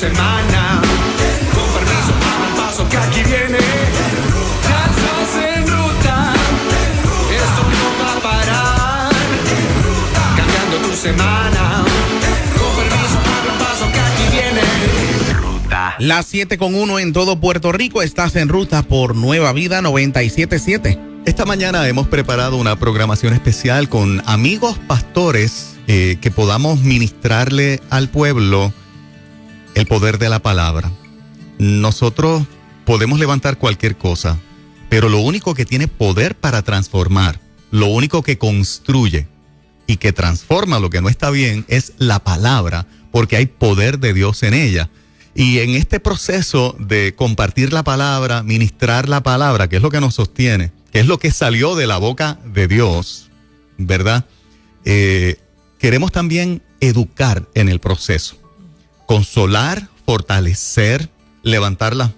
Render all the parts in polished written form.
semana. Con permiso, abra el paso que aquí viene. Ya estás en ruta. Esto no va a parar. Cambiando tu semana. Con permiso, abra el paso que aquí viene. Las 7:01 en todo Puerto Rico. Estás en ruta por Nueva Vida 97.7. Esta mañana hemos preparado una programación especial con amigos pastores que podamos ministrarle al pueblo el poder de la palabra. Nosotros podemos levantar cualquier cosa, pero lo único que tiene poder para transformar, lo único que construye y que transforma lo que no está bien es la palabra, porque hay poder de Dios en ella. Y en este proceso de compartir la palabra, ministrar la palabra, que es lo que nos sostiene, que es lo que salió de la boca de Dios, ¿verdad? Queremos también educar en el proceso, consolar, fortalecer, levantar las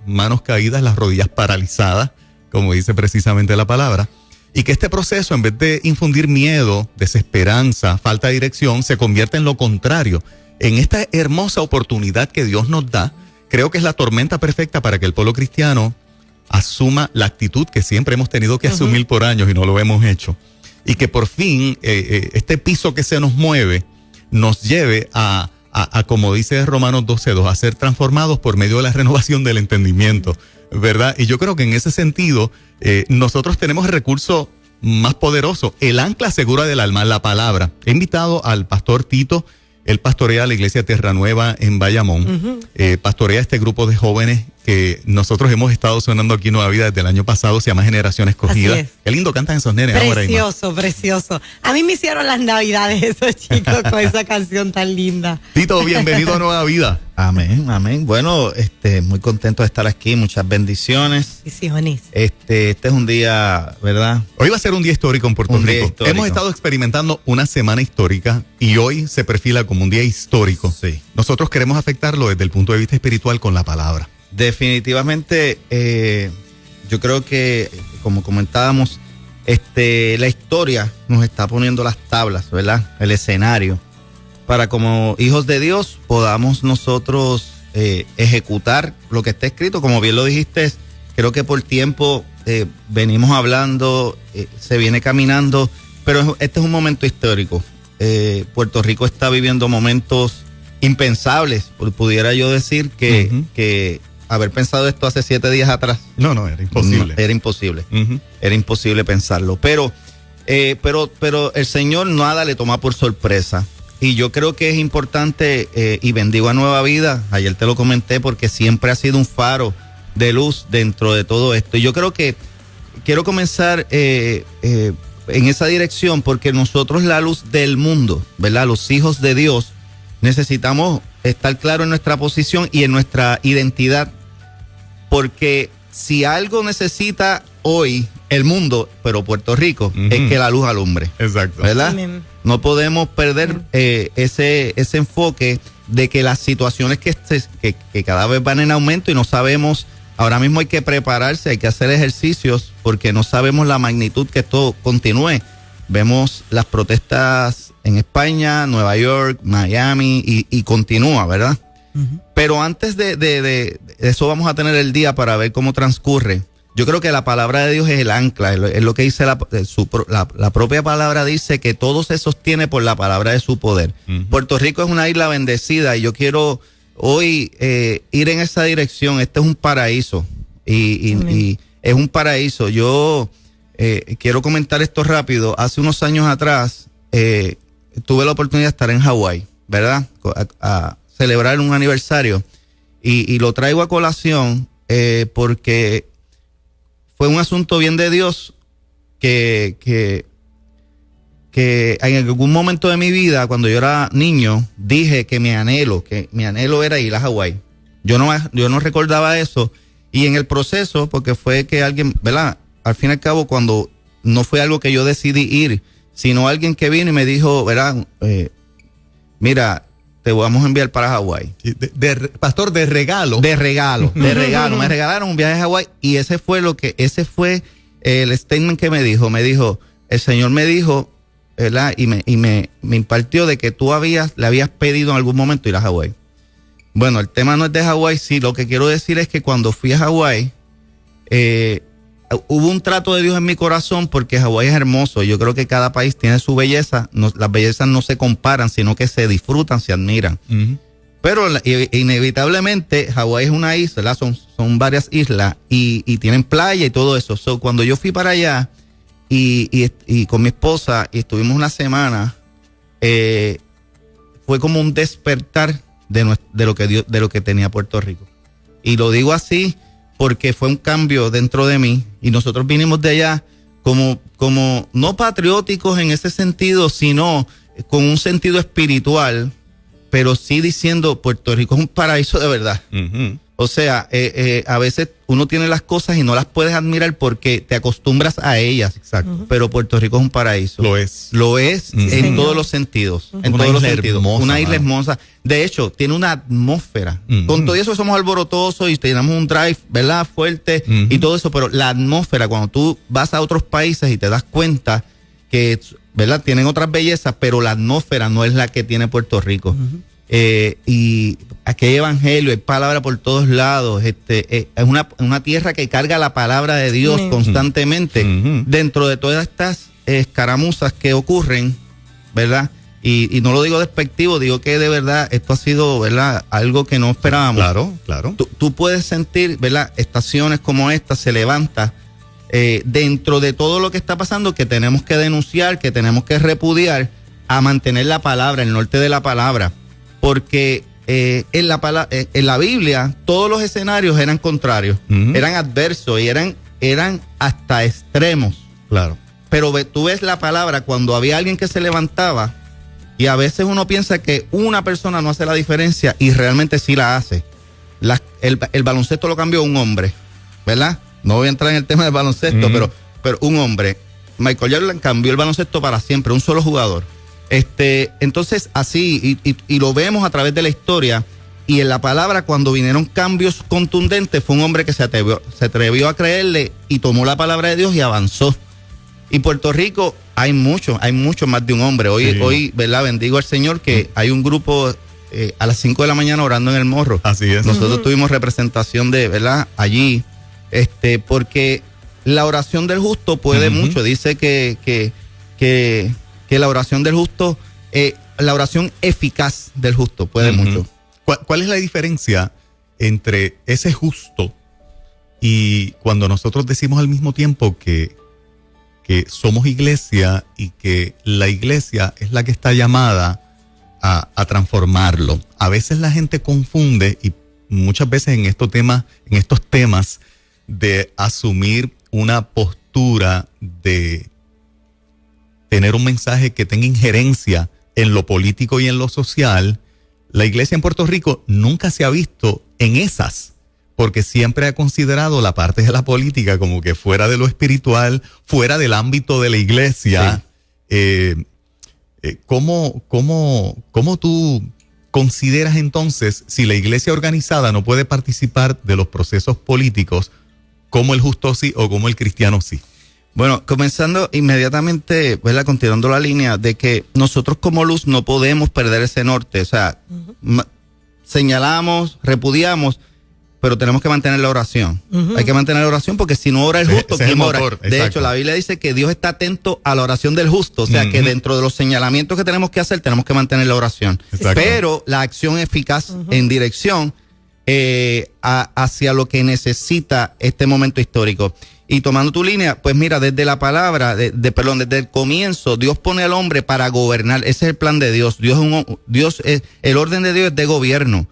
manos caídas, las rodillas paralizadas, como dice precisamente la palabra, y que este proceso, en vez de infundir miedo, desesperanza, falta de dirección, se convierta en lo contrario. En esta hermosa oportunidad que Dios nos da, creo que es la tormenta perfecta para que el pueblo cristiano asuma la actitud que siempre hemos tenido que asumir por años y no lo hemos hecho. Y que por fin este piso que se nos mueve nos lleve a como dice Romanos 12:2, a ser transformados por medio de la renovación del entendimiento, ¿verdad? Y yo creo que en ese sentido nosotros tenemos el recurso más poderoso, el ancla segura del alma, la palabra. He invitado al pastor Tito. Él pastorea la iglesia Tierra Nueva en Bayamón, pastorea este grupo de jóvenes que nosotros hemos estado sonando aquí en Nueva Vida desde el año pasado, se llama Generación Escogida. Qué lindo cantan esos nenes ahora. Precioso, precioso. A mí me hicieron las navidades esos chicos con esa canción tan linda. Tito, bienvenido a Nueva Vida. Amén, amén. Bueno, muy contento de estar aquí, muchas bendiciones. Sí, Jonis. Este es un día, ¿verdad? Hoy va a ser un día histórico en Puerto Rico. Hemos estado experimentando una semana histórica y hoy se perfila como un día histórico. Sí. Nosotros queremos afectarlo desde el punto de vista espiritual con la palabra. Definitivamente, yo creo que, como comentábamos, la historia nos está poniendo las tablas, ¿verdad? El escenario, para como hijos de Dios podamos nosotros ejecutar lo que está escrito. Como bien lo dijiste, creo que por tiempo venimos hablando, se viene caminando, pero este es un momento histórico. Puerto Rico está viviendo momentos impensables, pudiera yo decir que haber pensado esto hace 7 días atrás. No, era imposible. Era imposible. Era imposible pensarlo. Pero el Señor nada le toma por sorpresa. Y yo creo que es importante, y bendigo a Nueva Vida, ayer te lo comenté, porque siempre ha sido un faro de luz dentro de todo esto. Y yo creo que quiero comenzar en esa dirección, porque nosotros, la luz del mundo, ¿verdad? Los hijos de Dios, necesitamos estar claros en nuestra posición y en nuestra identidad, porque si algo necesita hoy el mundo, pero Puerto Rico, es que la luz alumbre. Exacto. ¿Verdad? No podemos perder ese enfoque de que las situaciones que cada vez van en aumento y no sabemos, ahora mismo hay que prepararse, hay que hacer ejercicios, porque no sabemos la magnitud que esto continúe. Vemos las protestas en España, Nueva York, Miami y continúa, ¿verdad? Pero antes de eso vamos a tener el día para ver cómo transcurre. Yo creo que la palabra de Dios es el ancla, es lo que dice la propia palabra, dice que todo se sostiene por la palabra de su poder. Puerto Rico es una isla bendecida y yo quiero hoy ir en esa dirección. Este es un paraíso y es un paraíso. Yo quiero comentar esto rápido. Hace unos años atrás tuve la oportunidad de estar en Hawái, ¿verdad? A celebrar un aniversario y lo traigo a colación porque fue un asunto bien de Dios que en algún momento de mi vida, cuando yo era niño, dije que mi anhelo era ir a Hawái. Yo no recordaba eso, y en el proceso, porque fue que alguien, ¿verdad? Al fin y al cabo, cuando no fue algo que yo decidí ir, sino alguien que vino y me dijo, ¿verdad? Mira, te vamos a enviar para Hawái. Pastor, de regalo. De regalo. Me regalaron un viaje a Hawái y ese fue el statement que me dijo. Me dijo, el Señor me dijo, ¿verdad? Y me impartió de que tú le habías pedido en algún momento ir a Hawái. Bueno, el tema no es de Hawái, sí. Lo que quiero decir es que cuando fui a Hawái, hubo un trato de Dios en mi corazón porque Hawái es hermoso. Yo creo que cada país tiene su belleza. Las bellezas no se comparan, sino que se disfrutan, se admiran. Ujú. Pero inevitablemente Hawái es una isla, ¿verdad? Son varias islas y tienen playa y todo eso. So, cuando yo fui para allá y con mi esposa y estuvimos una semana, fue como un despertar de lo que tenía Puerto Rico. Y lo digo así porque fue un cambio dentro de mí y nosotros vinimos de allá como no patrióticos en ese sentido, sino con un sentido espiritual, pero sí diciendo Puerto Rico es un paraíso de verdad. Ujú. O sea, a veces uno tiene las cosas y no las puedes admirar porque te acostumbras a ellas. Exacto. Pero Puerto Rico es un paraíso. Lo es. Lo es Ujú. en Señor. todos los sentidos. En Una todos los isla sentidos. hermosa, Una isla mano. hermosa. De hecho, tiene una atmósfera. Ujú. Con todo eso somos alborotosos y tenemos un drive, ¿verdad? Fuerte Ujú. y todo eso. Pero la atmósfera, cuando tú vas a otros países y te das cuenta que, ¿verdad? Tienen otras bellezas, pero la atmósfera no es la que tiene Puerto Rico. Y aquí hay evangelio, hay palabra por todos lados. Es una tierra que carga la palabra de Dios Amén. constantemente. Ujú. Dentro de todas estas escaramuzas que ocurren, ¿verdad? Y no lo digo despectivo, digo que de verdad esto ha sido, ¿verdad? Algo que no esperábamos. Claro, claro. Tú puedes sentir, ¿verdad? Estaciones como esta se levanta dentro de todo lo que está pasando, que tenemos que denunciar, que tenemos que repudiar, a mantener la palabra, el norte de la palabra. Porque en la Biblia todos los escenarios eran contrarios, Ujú. eran adversos y eran hasta extremos. Claro. Pero tú ves la palabra cuando había alguien que se levantaba y a veces uno piensa que una persona no hace la diferencia y realmente sí la hace. El baloncesto lo cambió un hombre, ¿verdad? No voy a entrar en el tema del baloncesto, Ujú. pero un hombre. Michael Jordan cambió el baloncesto para siempre, un solo jugador. Entonces así, y lo vemos a través de la historia, y en la palabra cuando vinieron cambios contundentes fue un hombre que se atrevió a creerle y tomó la palabra de Dios y avanzó. Y Puerto Rico hay mucho más de un hombre. Sí. Hoy, ¿verdad? Bendigo al Señor que hay un grupo a las 5 de la mañana orando en el Morro. Así es. Nosotros tuvimos representación de, ¿verdad? Allí, porque la oración del justo puede Ujú. mucho. Dice que la oración del justo, la oración eficaz del justo puede Ujú. mucho. ¿Cuál es la diferencia entre ese justo y cuando nosotros decimos al mismo tiempo que somos iglesia y que la iglesia es la que está llamada a transformarlo? A veces la gente confunde, y muchas veces en estos temas de asumir una postura de tener un mensaje que tenga injerencia en lo político y en lo social, la iglesia en Puerto Rico nunca se ha visto en esas, porque siempre ha considerado la parte de la política como que fuera de lo espiritual, fuera del ámbito de la iglesia. ¿Cómo tú consideras entonces, si la iglesia organizada no puede participar de los procesos políticos, cómo el justo sí o cómo el cristiano sí? Bueno, comenzando inmediatamente, ¿verdad? Continuando la línea de que nosotros como luz no podemos perder ese norte. O sea, señalamos, repudiamos, pero tenemos que mantener la oración. Hay que mantener la oración porque si no ora el justo, Ese es el ¿quién ora? motor, De exacto. hecho, la Biblia dice que Dios está atento a la oración del justo. O sea, que dentro de los señalamientos que tenemos que hacer, tenemos que mantener la oración. Exacto. Pero la acción eficaz en dirección hacia lo que necesita este momento histórico. Y tomando tu línea, pues mira, desde la palabra, desde el comienzo, Dios pone al hombre para gobernar. Ese es el plan de Dios. El orden de Dios es de gobierno.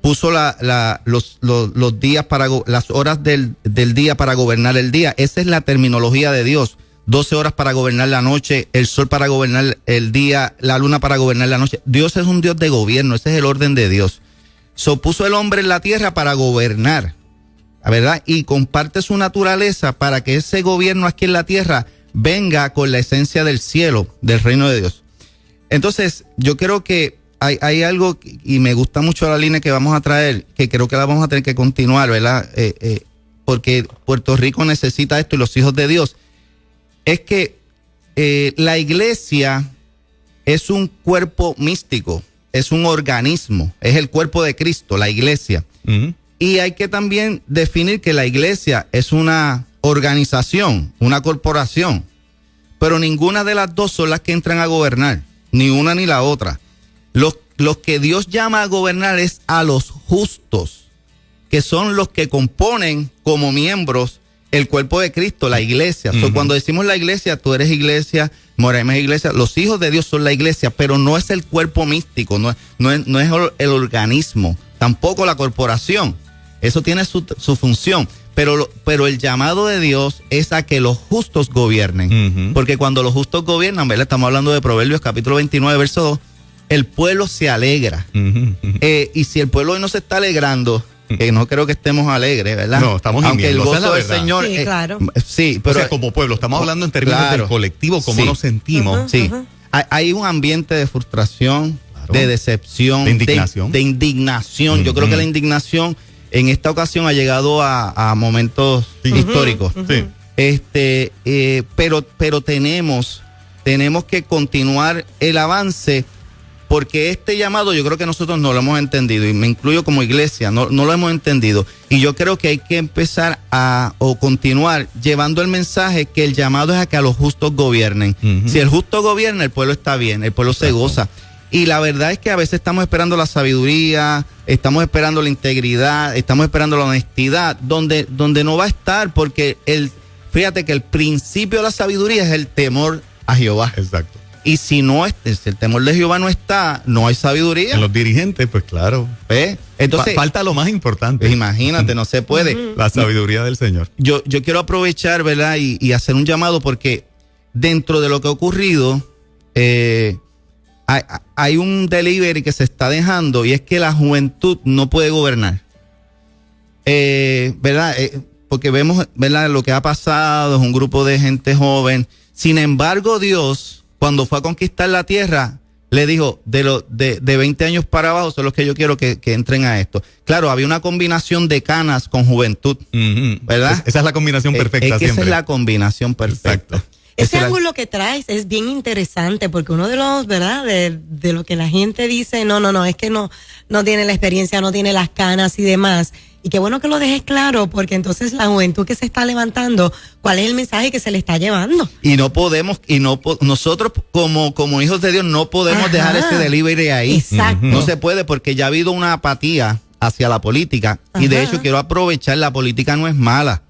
Puso los días las horas del día para gobernar el día. Esa es la terminología de Dios. 12 horas para gobernar la noche, el sol para gobernar el día, la luna para gobernar la noche. Dios es un Dios de gobierno. Ese es el orden de Dios. Puso el hombre en la tierra para gobernar, ¿verdad? Y comparte su naturaleza para que ese gobierno aquí en la tierra venga con la esencia del cielo, del reino de Dios. Entonces, yo creo que hay algo, y me gusta mucho la línea que vamos a traer, que creo que la vamos a tener que continuar, ¿verdad? Porque Puerto Rico necesita esto y los hijos de Dios. Es que la iglesia es un cuerpo místico. es un organismo, es el cuerpo de Cristo, la iglesia. Ujú. Y hay que también definir que la iglesia es una organización, una corporación, pero ninguna de las dos son las que entran a gobernar, ni una ni la otra. Los que Dios llama a gobernar es a los justos, que son los que componen como miembros el cuerpo de Cristo, la iglesia. Uh-huh. Cuando decimos la iglesia, tú eres iglesia, Moraima es iglesia, los hijos de Dios son la iglesia, pero no es el cuerpo místico, no es el organismo, tampoco la corporación. Eso tiene su función, pero el llamado de Dios es a que los justos gobiernen. Uh-huh. Porque cuando los justos gobiernan, ¿verdad? Estamos hablando de Proverbios capítulo 29, verso 2, el pueblo se alegra. Uh-huh. Y si el pueblo hoy no se está alegrando, que no creo que estemos alegres, ¿verdad? No, estamos aunque el gimiendo, esa es gozo la del verdad. Señor... Sí, claro. Sí, Pero, pero... o sea, como pueblo, estamos hablando en términos Claro. del colectivo, cómo Sí. nos sentimos. Ujú. Sí, hay un ambiente de frustración, Claro. de decepción, De indignación. de indignación. Yo creo que la indignación en esta ocasión ha llegado a momentos históricos. Sí. Pero tenemos que continuar el avance, porque este llamado yo creo que nosotros no lo hemos entendido, y me incluyo como iglesia, no lo hemos entendido. Y yo creo que hay que empezar o continuar llevando el mensaje que el llamado es a que a los justos gobiernen. Ujú. Si el justo gobierna, el pueblo está bien, el pueblo se goza. Y la verdad es que a veces estamos esperando la sabiduría, estamos esperando la integridad, estamos esperando la honestidad, donde no va a estar, porque fíjate que el principio de la sabiduría es el temor a Jehová. Exacto. Y si si el temor de Jehová no está, no hay sabiduría. En los dirigentes, pues claro. ¿Ves? Entonces, Falta lo más importante. pues imagínate, no se puede. La sabiduría del Señor. Yo quiero aprovechar, ¿verdad? Y hacer un llamado, porque dentro de lo que ha ocurrido, hay un delivery que se está dejando, y es que la juventud no puede gobernar. ¿Verdad? Porque vemos, ¿verdad?, lo que ha pasado, es un grupo de gente joven. Sin embargo, Dios, cuando fue a conquistar la tierra, le dijo, de 20 años para abajo son los que yo quiero que entren a esto. Claro, había una combinación de canas con juventud, Ujú. ¿verdad? Esa es la combinación perfecta Es que siempre. esa es la combinación perfecta. Exacto. Ese Esa es la- ángulo que traes es bien interesante, porque uno de los, ¿verdad? De lo que la gente dice, no, es que no tiene la experiencia, no tiene las canas y demás. Y qué bueno que lo dejes claro, porque entonces la juventud que se está levantando, ¿cuál es el mensaje que se le está llevando? Y no podemos, nosotros como hijos de Dios no podemos Ajá. dejar ese delivery ahí. Exacto. No se puede, porque ya ha habido una apatía hacia la política. Y de Ajá. hecho quiero aprovechar, la política no es mala.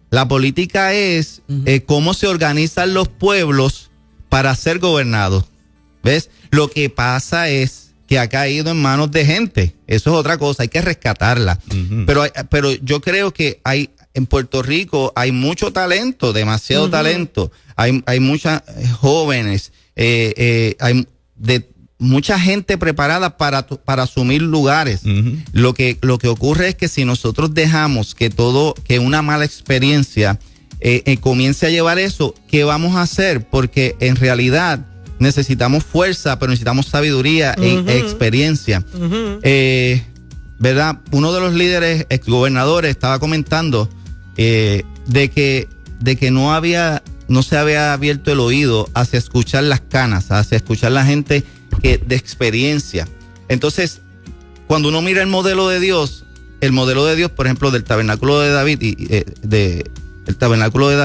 La política es cómo se organizan los pueblos para ser gobernados. ¿Ves? Lo que pasa es que ha caído en manos de gente. Eso es otra cosa, hay que rescatarla. Ujú. Pero yo creo que en Puerto Rico hay mucho talento, demasiado talento. Hay muchas jóvenes, hay mucha gente preparada para asumir lugares. Ujú. Lo que ocurre es que si nosotros dejamos que una mala experiencia comience a llevar eso, ¿qué vamos a hacer? Porque en realidad necesitamos fuerza, pero necesitamos sabiduría e experiencia. ¿Verdad? Uno de los líderes exgobernadores estaba comentando de que no se había abierto el oído hacia escuchar las canas, hacia escuchar la gente de experiencia. Entonces, cuando uno mira el modelo de Dios, por ejemplo, del tabernáculo de David, el tabernáculo de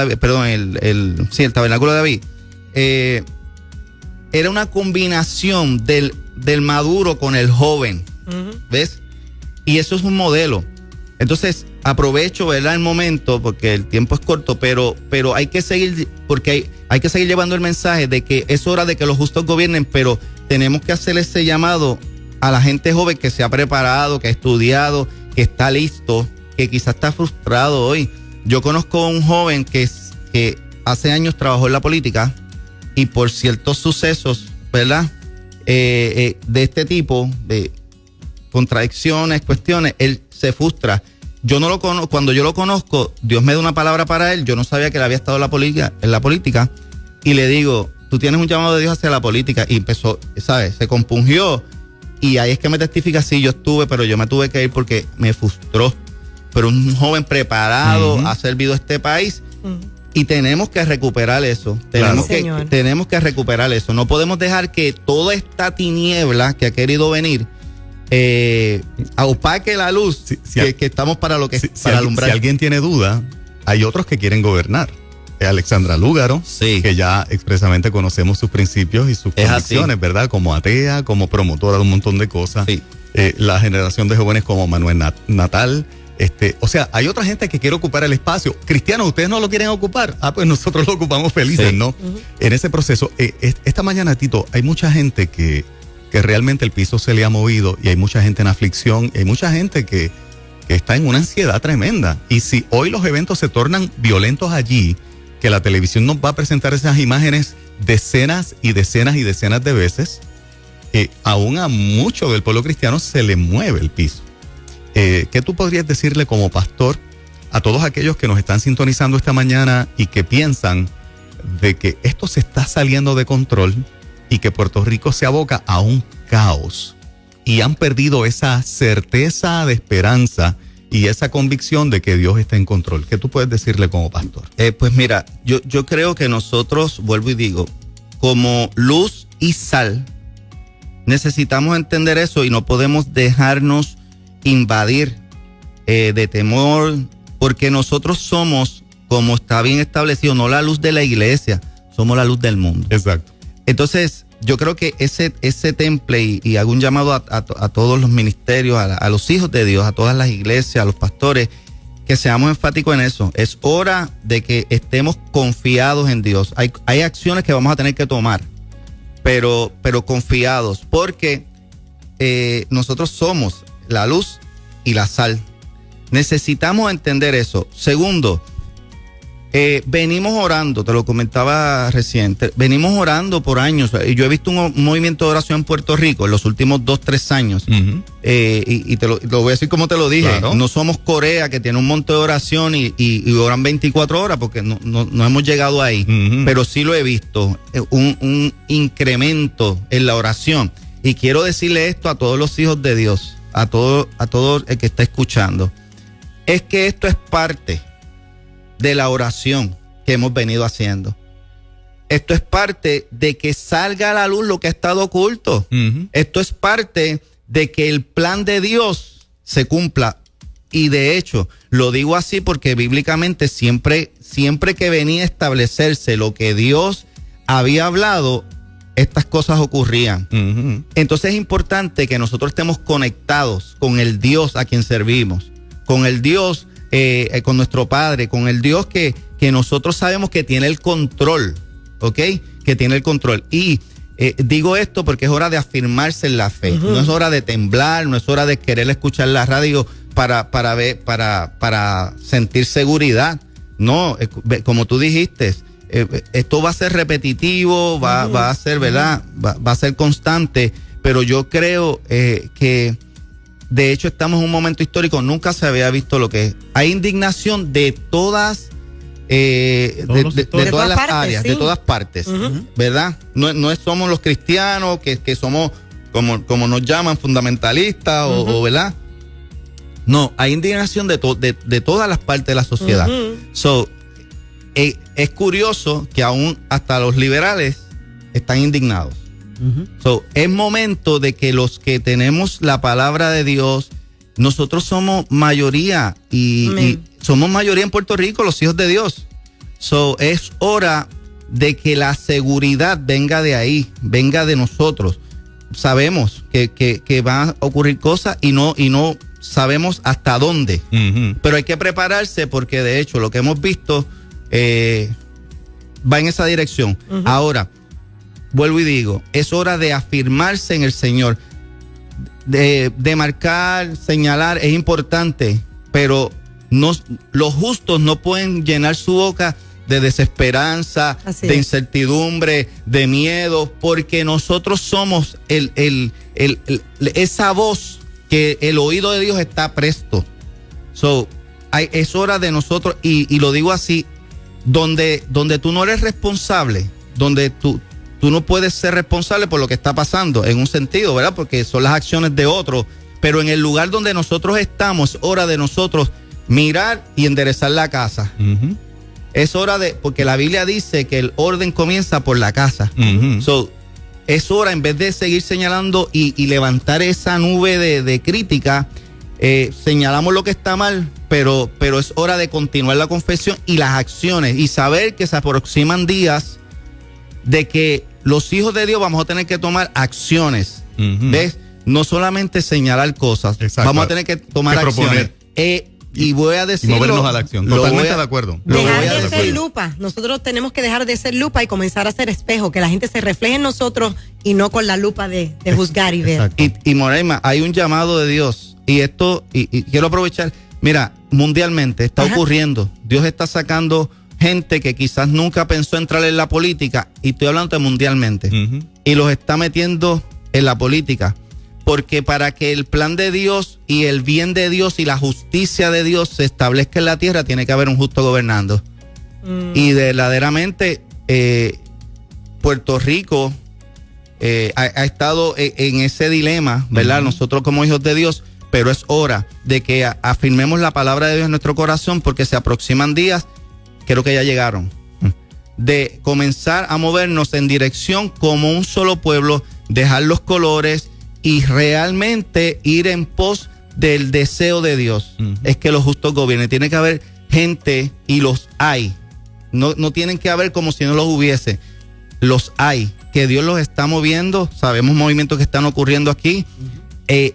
David, era una combinación del maduro con el joven. ¿Ves? Y eso es un modelo. Entonces, aprovecho, ¿verdad?, el momento, porque el tiempo es corto, pero hay que seguir, porque hay que seguir llevando el mensaje de que es hora de que los justos gobiernen, pero tenemos que hacer ese llamado a la gente joven que se ha preparado, que ha estudiado, que está listo, que quizás está frustrado hoy. Yo conozco a un joven que hace años trabajó en la política, y por ciertos sucesos, ¿verdad?, de este tipo, de contradicciones, cuestiones, él se frustra. Yo no lo conozco. Cuando yo lo conozco, Dios me da una palabra para él. Yo no sabía que él había estado en la política, y le digo, tú tienes un llamado de Dios hacia la política, y empezó, ¿sabes? Se compungió, y ahí es que me testifica, sí, yo estuve, pero yo me tuve que ir porque me frustró. Pero un joven preparado, ha servido a este país, Y tenemos que recuperar eso. Tenemos que recuperar eso. No podemos dejar que toda esta tiniebla que ha querido venir opaque la luz que estamos para lo que para alumbrar. Si alguien tiene duda, hay otros que quieren gobernar. Alexandra Lúgaro, que ya expresamente conocemos sus principios y sus convicciones, ¿verdad? Como atea, como promotora de un montón de cosas. Sí. La generación de jóvenes como Manuel Natal. O sea, hay otra gente que quiere ocupar el espacio. Cristianos, ¿ustedes no lo quieren ocupar? Pues nosotros lo ocupamos felices, ¿no? En ese proceso, esta mañana, Tito, hay mucha gente que realmente el piso se le ha movido y hay mucha gente en aflicción y hay mucha gente que está en una ansiedad tremenda. Y si hoy los eventos se tornan violentos allí, que la televisión nos va a presentar esas imágenes decenas y decenas y decenas de veces, aún a mucho del pueblo cristiano se le mueve el piso. ¿Qué tú podrías decirle como pastor a todos aquellos que nos están sintonizando esta mañana y que piensan de que esto se está saliendo de control y que Puerto Rico se aboca a un caos y han perdido esa certeza de esperanza y esa convicción de que Dios está en control? ¿Qué tú puedes decirle como pastor? Pues mira, yo creo que nosotros, vuelvo y digo, como luz y sal, necesitamos entender eso y no podemos dejarnos invadir de temor, porque nosotros somos, como está bien establecido, no la luz de la iglesia, somos la luz del mundo. Exacto. Entonces, yo creo que ese temple, y hago un llamado a todos los ministerios, a los hijos de Dios, a todas las iglesias, a los pastores, que seamos enfáticos en eso. Es hora de que estemos confiados en Dios. Hay acciones que vamos a tener que tomar, pero confiados, porque nosotros somos la luz y la sal. Necesitamos entender eso. Segundo, venimos orando, te lo comentaba reciente, venimos orando por años. Yo he visto un movimiento de oración en Puerto Rico en los últimos 2-3 años. Y te lo voy a decir como te lo dije. Claro. No somos Corea, que tiene un montón de oración y oran 24 horas, porque no hemos llegado ahí. Pero sí lo he visto, un incremento en la oración. Y quiero decirle esto a todos los hijos de Dios, a todo el que está escuchando. Es que esto es parte de la oración que hemos venido haciendo. Esto es parte de que salga a la luz lo que ha estado oculto. Esto es parte de que el plan de Dios se cumpla. Y de hecho, lo digo así porque bíblicamente siempre que venía a establecerse lo que Dios había hablado, estas cosas ocurrían. Entonces es importante que nosotros estemos conectados con el Dios a quien servimos, con el Dios, con nuestro Padre, con el Dios que nosotros sabemos que tiene el control, ¿ok? Que tiene el control. Y digo esto porque es hora de afirmarse en la fe. No es hora de temblar, no es hora de querer escuchar la radio para sentir seguridad. No, como tú dijiste, esto va a ser repetitivo, va a ser, ¿verdad? Va a ser constante, pero yo creo que de hecho estamos en un momento histórico, nunca se había visto lo que es. Hay indignación de todas todas las áreas, de todas partes, ¿verdad? No somos los cristianos que somos, como nos llaman, fundamentalistas o ¿verdad? No, hay indignación de todas las partes de la sociedad. Es curioso que aún hasta los liberales están indignados. Es momento de que los que tenemos la palabra de Dios, nosotros somos mayoría y somos mayoría en Puerto Rico, los hijos de Dios. Es hora de que la seguridad venga de ahí, venga de nosotros. Sabemos que van a ocurrir cosas y no sabemos hasta dónde. Pero hay que prepararse porque de hecho lo que hemos visto va en esa dirección. Ahora, vuelvo y digo, es hora de afirmarse en el Señor, de marcar, señalar, es importante, pero los justos no pueden llenar su boca de desesperanza, de incertidumbre, de miedo, porque nosotros somos esa voz que el oído de Dios está presto. Es hora de nosotros, y lo digo así, donde tú no eres responsable, donde tú no puedes ser responsable por lo que está pasando, en un sentido, ¿verdad? Porque son las acciones de otros, pero en el lugar donde nosotros estamos, es hora de nosotros mirar y enderezar la casa. Es hora porque la Biblia dice que el orden comienza por la casa. So, es hora, en vez de seguir señalando y levantar esa nube de crítica, señalamos lo que está mal, pero es hora de continuar la confesión y las acciones y saber que se aproximan días de que los hijos de Dios vamos a tener que tomar acciones. ¿Ves? No solamente señalar cosas. Exacto. Vamos a tener que tomar acciones. Y voy a decirlo. Y movernos a la acción. Totalmente de acuerdo. Dejar de ser lupa. Nosotros tenemos que dejar de ser lupa y comenzar a ser espejo, que la gente se refleje en nosotros y no con la lupa de juzgar y ver. Y Moraima, hay un llamado de Dios. Y esto, y quiero aprovechar, mira, mundialmente está ocurriendo. Dios está sacando gente que quizás nunca pensó entrar en la política, y estoy hablando de mundialmente, y los está metiendo en la política. Porque para que el plan de Dios y el bien de Dios y la justicia de Dios se establezca en la tierra, tiene que haber un justo gobernando. Y verdaderamente Puerto Rico ha estado en ese dilema, ¿verdad? Nosotros como hijos de Dios, pero es hora de que afirmemos la palabra de Dios en nuestro corazón, porque se aproximan días, creo que ya llegaron, de comenzar a movernos en dirección como un solo pueblo, dejar los colores y realmente ir en pos del deseo de Dios. Es que los justos gobiernen. Tiene que haber gente, y los hay. No tienen que haber como si no los hubiese. Los hay, que Dios los está moviendo. Sabemos movimientos que están ocurriendo aquí.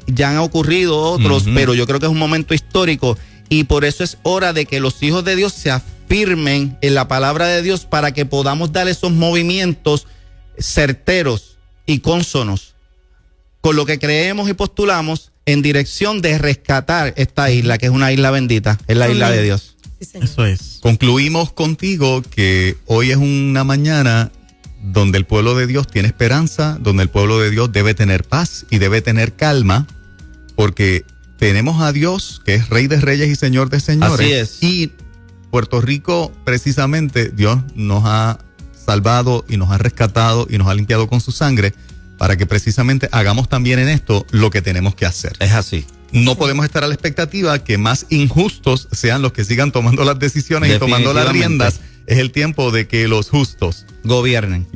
Ya han ocurrido otros, pero yo creo que es un momento histórico, y por eso es hora de que los hijos de Dios se afirmen en la palabra de Dios para que podamos dar esos movimientos certeros y cónsonos con lo que creemos y postulamos en dirección de rescatar esta isla, que es una isla bendita, es la isla de Dios. Sí, señor. Eso es. Concluimos contigo que hoy es una mañana donde el pueblo de Dios tiene esperanza, donde el pueblo de Dios debe tener paz y debe tener calma, porque tenemos a Dios, que es Rey de Reyes y Señor de Señores. Así es. Y Puerto Rico, precisamente, Dios nos ha salvado y nos ha rescatado y nos ha limpiado con su sangre, para que precisamente hagamos también en esto lo que tenemos que hacer. Es así. No podemos estar a la expectativa que más injustos sean los que sigan tomando las decisiones y tomando las riendas. Es el tiempo de que los justos gobiernen.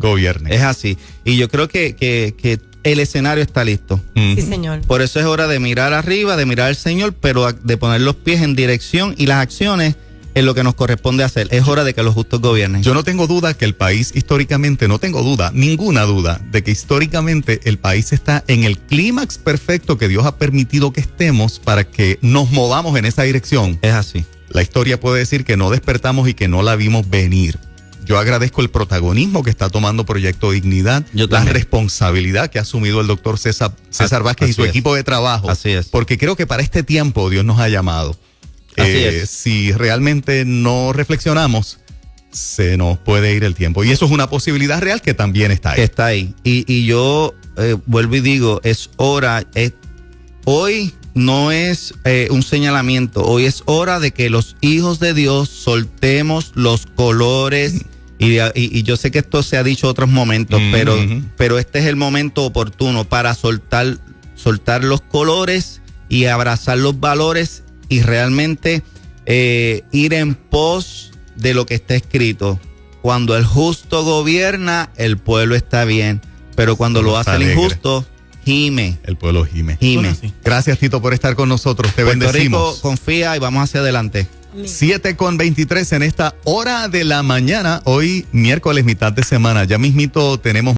Es así. Y yo creo que el escenario está listo. Sí, señor. Por eso es hora de mirar arriba, de mirar al Señor, pero de poner los pies en dirección y las acciones en lo que nos corresponde hacer. Es hora de que los justos gobiernen. Yo no tengo duda que el país históricamente, no tengo duda, ninguna duda, de que históricamente el país está en el clímax perfecto que Dios ha permitido que estemos para que nos movamos en esa dirección. Es así. La historia puede decir que no despertamos y que no la vimos venir. Yo agradezco el protagonismo que está tomando Proyecto Dignidad, la responsabilidad que ha asumido el doctor César Vázquez y su equipo de trabajo. Así es. Porque creo que para este tiempo Dios nos ha llamado. Así es. Si realmente no reflexionamos, se nos puede ir el tiempo. Y eso es una posibilidad real que también está ahí. Está ahí. Y yo vuelvo y digo, es hora. Hoy no es un señalamiento. Hoy es hora de que los hijos de Dios soltemos los colores. Y yo sé que esto se ha dicho en otros momentos, pero este es el momento oportuno para soltar los colores y abrazar los valores y realmente ir en pos de lo que está escrito. Cuando el justo gobierna, el pueblo está bien, pero cuando lo hace el injusto, gime. El pueblo gime. Bueno, sí. Gracias, Tito, por estar con nosotros. Te Puerto bendecimos. Rico confía y vamos hacia adelante. 7:23 en esta hora de la mañana. Hoy, miércoles, mitad de semana. Ya mismito tenemos